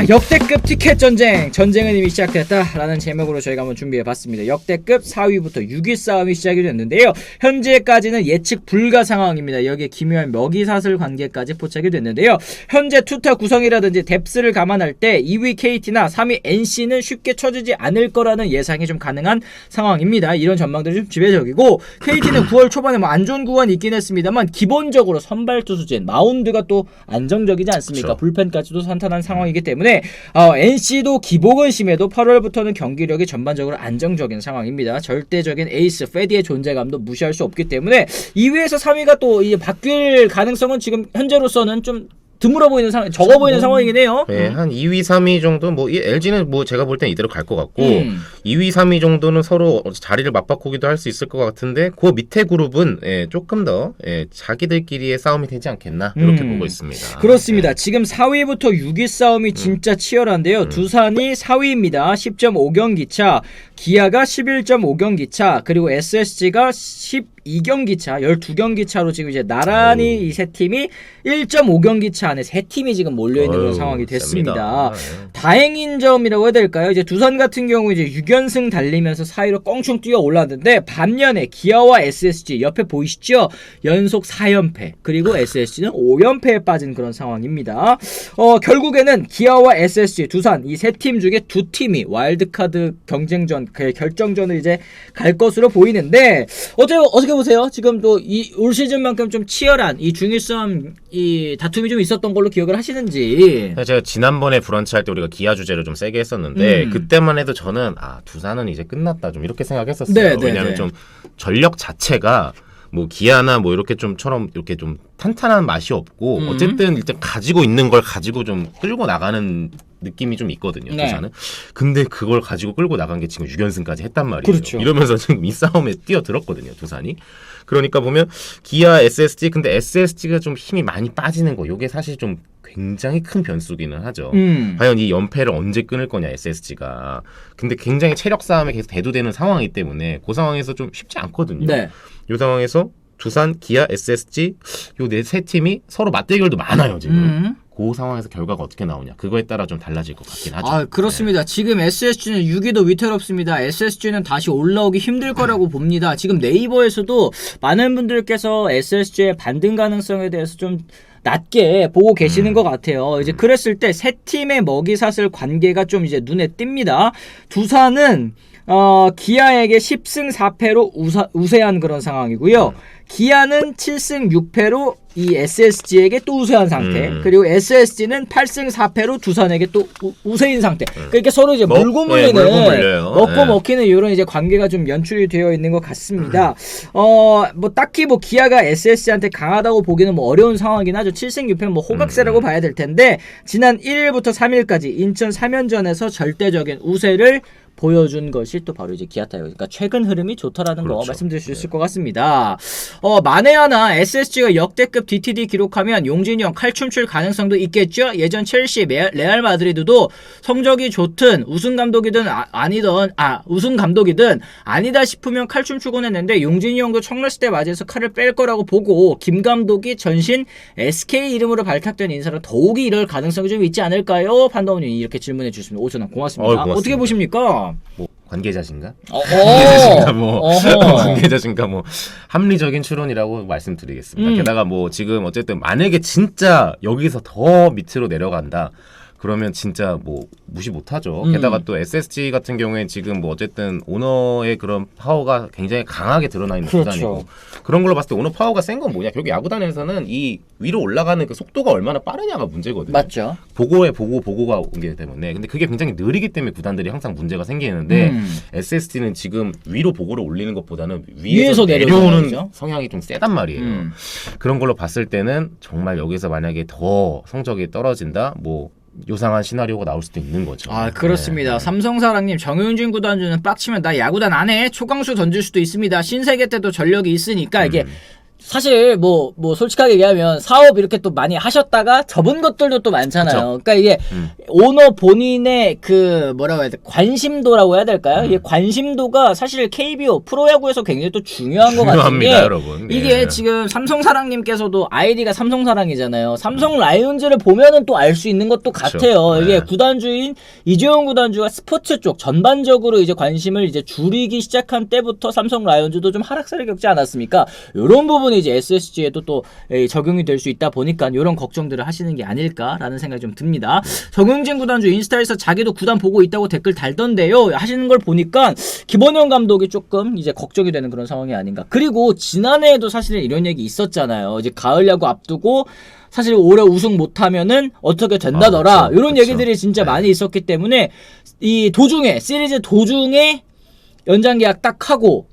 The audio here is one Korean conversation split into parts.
역대급 티켓 전쟁은 이미 시작됐다라는 제목으로 저희가 한번 준비해봤습니다. 역대급 4위부터 6위 싸움이 시작이 됐는데요. 현재까지는 예측 불가 상황입니다. 여기에 기묘한 먹이사슬 관계까지 포착이 됐는데요. 현재 투타 구성이라든지 뎁스를 감안할 때 2위 KT나 3위 NC는 쉽게 쳐지지 않을 거라는 예상이 좀 가능한 상황입니다. 이런 전망들이 좀 지배적이고, KT는 9월 초반에 뭐 안 좋은 구간이 있긴 했습니다만 기본적으로 선발 투수진 마운드가 또 안정적이지 않습니까? 그렇죠. 불펜까지도 탄탄한 상황이기 때문에 NC도 기복은 심해도 8월부터는 경기력이 전반적으로 안정적인 상황입니다. 절대적인 에이스 페디의 존재감도 무시할 수 없기 때문에 2위에서 3위가 또 이제 바뀔 가능성은 지금 현재로서는 좀 드물어 보이는 상황, 적어 보이는 상황이긴 해요. 네, 한 2위, 3위 정도 뭐 LG는 뭐 제가 볼 땐 이대로 갈 것 같고 2위, 3위 정도는 서로 자리를 맞바꾸기도 할 수 있을 것 같은데 그 밑에 그룹은 조금 더 자기들끼리의 싸움이 되지 않겠나 이렇게 보고 있습니다. 그렇습니다. 지금 4위부터 6위 싸움이 진짜 치열한데요. 두산이 4위입니다. 10.5경기 차, 기아가 11.5경기 차, 그리고 SSG가 12경기 차, 12경기 차로 지금 이제 나란히 이 세 팀이 1.5경기 차 안에 세 팀이 지금 몰려있는 그런 상황이 됐습니다. 다행인 점이라고 해야 될까요? 이제 두산 같은 경우 이제 6연승 달리면서 4위로 껑충 뛰어 올랐는데, 반면에 기아와 SSG 옆에 보이시죠? 연속 4연패, 그리고 SSG는 5연패에 빠진 그런 상황입니다. 결국에는 기아와 SSG, 두산 이 세 팀 중에 두 팀이 와일드카드 경쟁전, 결정전을 이제 갈 것으로 보이는데, 어떻게 보세요? 지금 또 올 시즌만큼 좀 치열한 이 중위 싸움, 이 다툼이 좀 있었던 걸로 기억을 하시는지. 제가 지난번에 브런치 할 때 우리가 기아 주제를 좀 세게 했었는데 그때만 해도 저는 두산은 이제 끝났다 좀 이렇게 생각했었어요. 네, 왜냐하면 좀 전력 자체가 뭐 기아나 뭐 이렇게처럼 이렇게 좀 탄탄한 맛이 없고 어쨌든 일단 가지고 있는 걸 가지고 좀 끌고 나가는 느낌이 좀 있거든요. 네. 두산은. 근데 그걸 가지고 끌고 나간 게 지금 6연승까지 했단 말이에요. 그렇죠. 이러면서 지금 이 싸움에 뛰어들었거든요. 두산이. 그러니까 보면 기아, SSG, 근데 SSG가 좀 힘이 많이 빠지는 거, 이게 사실 좀 굉장히 큰 변수기는 하죠. 과연 이 연패를 언제 끊을 거냐, SSG가. 근데 굉장히 체력 싸움에 계속 대두되는 상황이기 때문에 그 상황에서 좀 쉽지 않거든요. 네. 이 상황에서 두산, 기아, SSG 요 네 세 팀이 서로 맞대결도 많아요, 지금. 그 상황에서 결과가 어떻게 나오냐, 그거에 따라 좀 달라질 것 같긴 하죠. 그렇습니다. 네. 지금 SSG는 6위도 위태롭습니다. SSG는 다시 올라오기 힘들 거라고 봅니다. 지금 네이버에서도 많은 분들께서 SSG의 반등 가능성에 대해서 좀 낮게 보고 계시는 것 같아요. 이제 그랬을 때 세 팀의 먹이사슬 관계가 좀 이제 눈에 띕니다. 두산은 기아에게 10승 4패로 우세한 그런 상황이고요. 기아는 7승 6패로 이 SSG에게 또 우세한 상태. 그리고 SSG는 8승 4패로 두산에게 또 우세인 상태. 그러니까 서로 이제 물고 물리는, 먹고 먹히는 이런 이제 관계가 좀 연출이 되어 있는 것 같습니다. 뭐 딱히 뭐 기아가 SSG한테 강하다고 보기는 뭐 어려운 상황이긴 하죠. 7승 6패는 뭐 호각세라고 봐야 될 텐데, 지난 1일부터 3일까지 인천 3연전에서 절대적인 우세를 보여준 것이 또 바로 이제 기아 타이거. 그러니까 최근 흐름이 좋다라는 거 말씀드릴 수 있을 것 같습니다. 만에 하나 SSG가 역대급 DTD 기록하면 용진이 형 칼춤출 가능성도 있겠죠. 예전 첼시, 레알 마드리드도 성적이 좋든 우승 감독이든 우승 감독이든 아니다 싶으면 칼춤 추곤 했는데, 용진이 형도 청라시대 맞이해서 칼을 뺄 거라고 보고 김 감독이 전신 SK 이름으로 발탁된 인사로 더욱이 이럴 가능성이 좀 있지 않을까요? 판다운이 이렇게 질문해 주셨습니다. 오전화 고맙습니다. 고맙습니다. 어떻게 보십니까? 뭐 관계자신가? 관계자신가? 뭐 합리적인 추론이라고 말씀드리겠습니다. 게다가 뭐 지금 어쨌든 만약에 진짜 여기서 더 밑으로 내려간다, 그러면 진짜 뭐 무시 못하죠. 게다가 또 SSG 같은 경우에 지금 뭐 어쨌든 오너의 그런 파워가 굉장히 강하게 드러나 있는 구단이고, 그런 걸로 봤을 때 오너 파워가 센 건 뭐냐, 결국 야구단에서는 이 위로 올라가는 그 속도가 얼마나 빠르냐가 문제거든요. 맞죠. 보고가 오기 때문에. 근데 그게 굉장히 느리기 때문에 구단들이 항상 문제가 생기는데 SSG는 지금 위로 보고를 올리는 것보다는 위에서 내려오는 성향이 좀 세단 말이에요. 그런 걸로 봤을 때는 정말 여기서 만약에 더 성적이 떨어진다, 뭐 요상한 시나리오가 나올 수도 있는 거죠. 그렇습니다. 삼성사랑님, 정윤진 구단주는 빡치면 나 야구단 안 해. 초강수 던질 수도 있습니다. 신세계 때도 전력이 있으니까 이게 사실 뭐 솔직하게 얘기하면 사업 이렇게 또 많이 하셨다가 접은 것들도 또 많잖아요. 그러니까 이게 오너 본인의 그 뭐라고 해야 돼? 관심도라고 해야 될까요? 이게 관심도가 사실 KBO 프로야구에서 굉장히 또 중요한 것 같은 게 여러분. 이게 예. 지금 삼성사랑님께서도 아이디가 삼성사랑이잖아요. 삼성 라이온즈를 보면은 또 알 수 있는 것도 그쵸. 같아요. 이게 네. 구단주인 이재용 구단주가 스포츠 쪽 전반적으로 이제 관심을 이제 줄이기 시작한 때부터 삼성 라이온즈도 좀 하락세를 겪지 않았습니까? 이런 부분이 이제 SSG에도 또 적용이 될 수 있다 보니까 이런 걱정들을 하시는 게 아닐까라는 생각이 좀 듭니다. 정용진 구단주 인스타에서 자기도 구단 보고 있다고 댓글 달던데요 하시는 걸 보니까 김원영 감독이 조금 이제 걱정이 되는 그런 상황이 아닌가. 그리고 지난해에도 사실은 이런 얘기 있었잖아요. 이제 가을 야구 앞두고 사실 올해 우승 못하면은 어떻게 된다더라. 그렇죠. 이런 얘기들이 진짜 많이 있었기 때문에 이 도중에 시리즈 도중에 연장 계약 딱 하고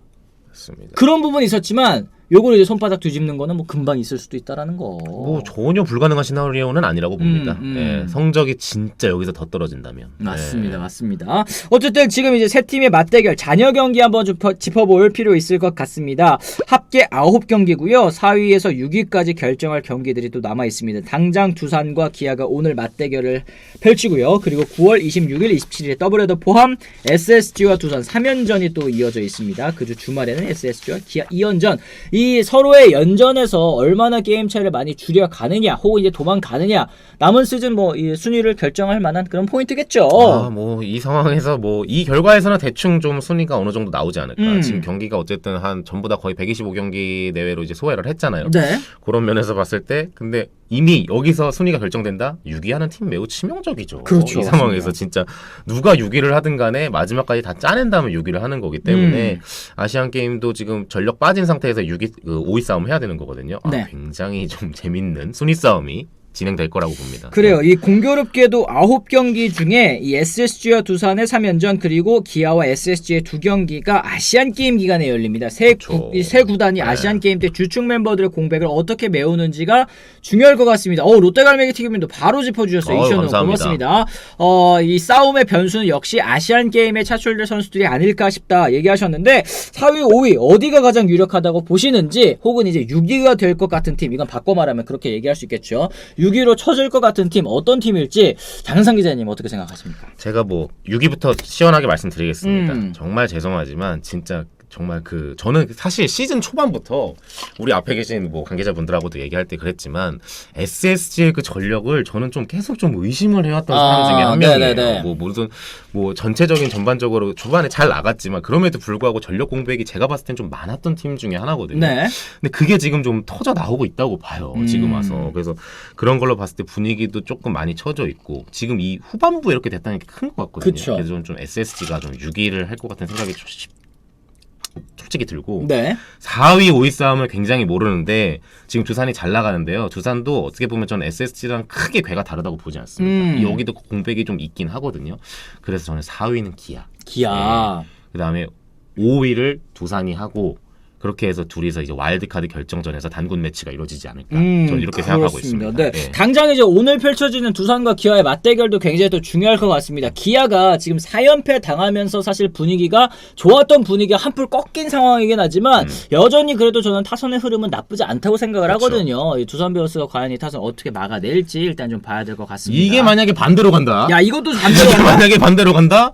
맞습니다. 그런 부분이 있었지만 요걸 이제 손바닥 뒤집는 거는 뭐 금방 있을 수도 있다라는 거. 뭐 전혀 불가능한 시나리오는 아니라고 봅니다. 예, 성적이 진짜 여기서 더 떨어진다면. 맞습니다. 예. 맞습니다. 어쨌든 지금 이제 세 팀의 맞대결 잔여 경기 한번 짚어볼 필요 있을 것 같습니다. 합계 9경기고요. 4위에서 6위까지 결정할 경기들이 또 남아 있습니다. 당장 두산과 기아가 오늘 맞대결을 펼치고요. 그리고 9월 26일, 27일에 더블헤더 포함 SSG와 두산 3연전이 또 이어져 있습니다. 그 주 주말에는 SSG와 기아 2연전. 이 서로의 연전에서 얼마나 게임 차이를 많이 줄여가느냐 혹은 이제 도망가느냐 남은 시즌 뭐 이 순위를 결정할 만한 그런 포인트겠죠. 뭐 이 상황에서 뭐 이 결과에서는 대충 좀 순위가 어느 정도 나오지 않을까. 지금 경기가 어쨌든 한 전부 다 거의 125경기 내외로 이제 소화를 했잖아요. 네. 그런 면에서 봤을 때 근데 이미 여기서 순위가 결정된다? 6위하는 팀 매우 치명적이죠. 그렇죠. 이 상황에서 진짜 누가 6위를 하든 간에 마지막까지 다 짜낸 다음에 6위를 하는 거기 때문에 아시안 게임도 지금 전력 빠진 상태에서 5위 싸움 해야 되는 거거든요. 네. 굉장히 좀 재밌는 순위 싸움이 진행될 거라고 봅니다. 그래요. 이 공교롭게도 9경기 중에 이 SSG와 두산의 3연전 그리고 기아와 SSG의 2경기가 아시안게임 기간에 열립니다. 세 구단이 아시안게임 때 주축 멤버들의 공백을 어떻게 메우는지가 중요할 것 같습니다. 롯데갈매기 튀김님도 바로 짚어주셨어요. 이시연님 고맙습니다. 이 싸움의 변수는 역시 아시안게임에 차출될 선수들이 아닐까 싶다 얘기하셨는데 4위, 5위 어디가 가장 유력하다고 보시는지 혹은 이제 6위가 될 것 같은 팀 이건 바꿔 말하면 그렇게 얘기할 수 있겠죠. 6위로 쳐질 것 같은 팀 어떤 팀일지 장상 기자님 어떻게 생각하십니까? 제가 뭐 6위부터 시원하게 말씀드리겠습니다. 정말 죄송하지만 진짜 정말 저는 사실 시즌 초반부터 우리 앞에 계신 뭐 관계자분들하고도 얘기할 때 그랬지만 SSG의 그 전력을 저는 좀 계속 좀 의심을 해왔던 사람 중에 한 명이에요. 뭐 전체적인 전반적으로 초반에 잘 나갔지만 그럼에도 불구하고 전력 공백이 제가 봤을 땐 좀 많았던 팀 중에 하나거든요. 네. 근데 그게 지금 좀 터져 나오고 있다고 봐요. 지금 와서. 그래서 그런 걸로 봤을 때 분위기도 조금 많이 처져 있고 지금 이 후반부에 이렇게 됐다는 게 큰 것 같거든요. 그쵸. 그래서 좀 SSG가 좀 6위를 할 것 같은 생각이 솔직히 들고 네. 4위, 5위 싸움을 굉장히 모르는데 지금 두산이 잘 나가는데요. 두산도 어떻게 보면 저는 SSG랑 크게 궤가 다르다고 보지 않습니다. 여기도 공백이 좀 있긴 하거든요. 그래서 저는 4위는 기아. 네. 그다음에 5위를 두산이 하고 그렇게 해서 둘이서 이제 와일드카드 결정전에서 단군 매치가 이루어지지 않을까. 저는 이렇게 생각하고 있습니다. 네. 네. 당장 이제 오늘 펼쳐지는 두산과 기아의 맞대결도 굉장히 또 중요할 것 같습니다. 기아가 지금 4연패 당하면서 사실 분위기가 좋았던 분위기가 한풀 꺾인 상황이긴 하지만 여전히 그래도 저는 타선의 흐름은 나쁘지 않다고 생각을 그렇죠. 하거든요. 이 두산 베어스가 과연 이 타선 어떻게 막아낼지 일단 좀 봐야 될 것 같습니다. 이게 만약에 반대로 간다. 야 이것도 반대로 이게 간다? 만약에 반대로 간다?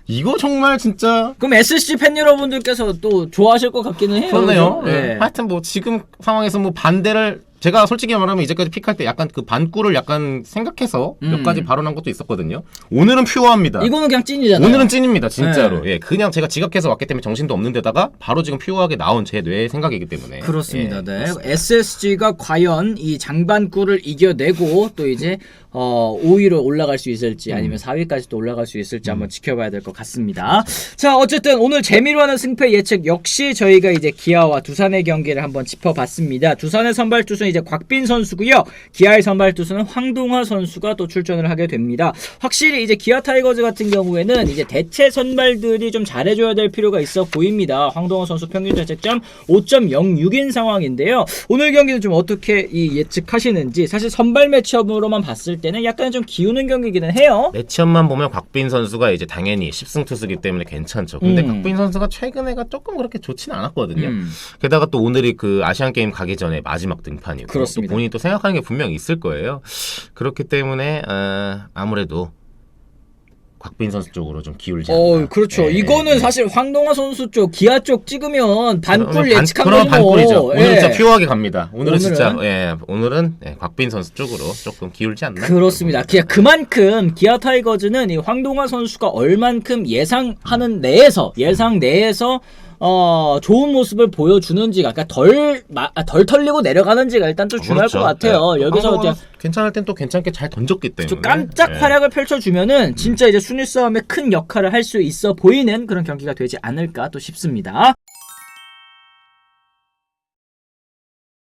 이거 정말 진짜 그럼 SSG 팬 여러분들께서 또 좋아하실 것 같기는 해요. 그렇네요. 그죠? 네. 하여튼 뭐 지금 상황에서 뭐 반대를 제가 솔직히 말하면 이제까지 픽할 때 약간 그 반꾸를 약간 생각해서 몇 가지 발언한 것도 있었거든요. 오늘은 퓨어합니다. 이거는 그냥 찐이잖아요. 오늘은 찐입니다, 진짜로. 네. 예, 그냥 제가 지각해서 왔기 때문에 정신도 없는 데다가 바로 지금 퓨어하게 나온 제 뇌의 생각이기 때문에. 그렇습니다. 예, 네. 그렇습니다. SSG가 과연 이 장반꾸를 이겨내고 또 이제 5위로 올라갈 수 있을지 아니면 4위까지 또 올라갈 수 있을지 한번 지켜봐야 될 것 같습니다. 자, 어쨌든 오늘 재미로 하는 승패 예측 역시 저희가 이제 기아와 두산의 경기를 한번 짚어봤습니다. 두산의 선발 투수 투수는 이제 곽빈 선수고요. 기아의 선발 투수는 황동화 선수가 또 출전을 하게 됩니다. 확실히 이제 기아 타이거즈 같은 경우에는 이제 대체 선발들이 좀 잘해줘야 될 필요가 있어 보입니다. 황동화 선수 평균 자책점 5.06인 상황인데요. 오늘 경기는 좀 어떻게 예측하시는지. 사실 선발 매치업으로만 봤을 때는 약간 좀 기우는 경기이기는 해요. 매치업만 보면 곽빈 선수가 이제 당연히 10승 투수기 때문에 괜찮죠. 근데 곽빈 선수가 최근에가 조금 그렇게 좋지는 않았거든요. 게다가 또 오늘이 그 아시안 게임 가기 전에 마지막 등판이고 그렇습니다. 또 본인이 또 생각하는 게 분명히 있을 거예요. 그렇기 때문에 아무래도 곽빈 선수 쪽으로 좀 기울지 않나. 그렇죠. 예, 이거는 예. 사실 황동화 선수 쪽 기아 쪽 찍으면 반꿀 그러면 예측한 그러면 거지 뭐. 반꿀이죠. 오늘은 예. 진짜 퓨어하게 갑니다. 오늘은 진짜 오늘은? 오늘은 곽빈 선수 쪽으로 조금 기울지 않나. 그렇습니다. 그만큼 기아 타이거즈는 이 황동화 선수가 얼만큼 예상 내에서 좋은 모습을 보여주는지가, 그러니까 덜 털리고 내려가는지가 일단 또 중요할 그렇죠. 것 같아요. 네. 여기서 이제 괜찮을 땐 또 괜찮게 잘 던졌기 때문에 좀 깜짝 예. 활약을 펼쳐주면은 진짜 이제 순위 싸움에 큰 역할을 할 수 있어 보이는 그런 경기가 되지 않을까 또 싶습니다.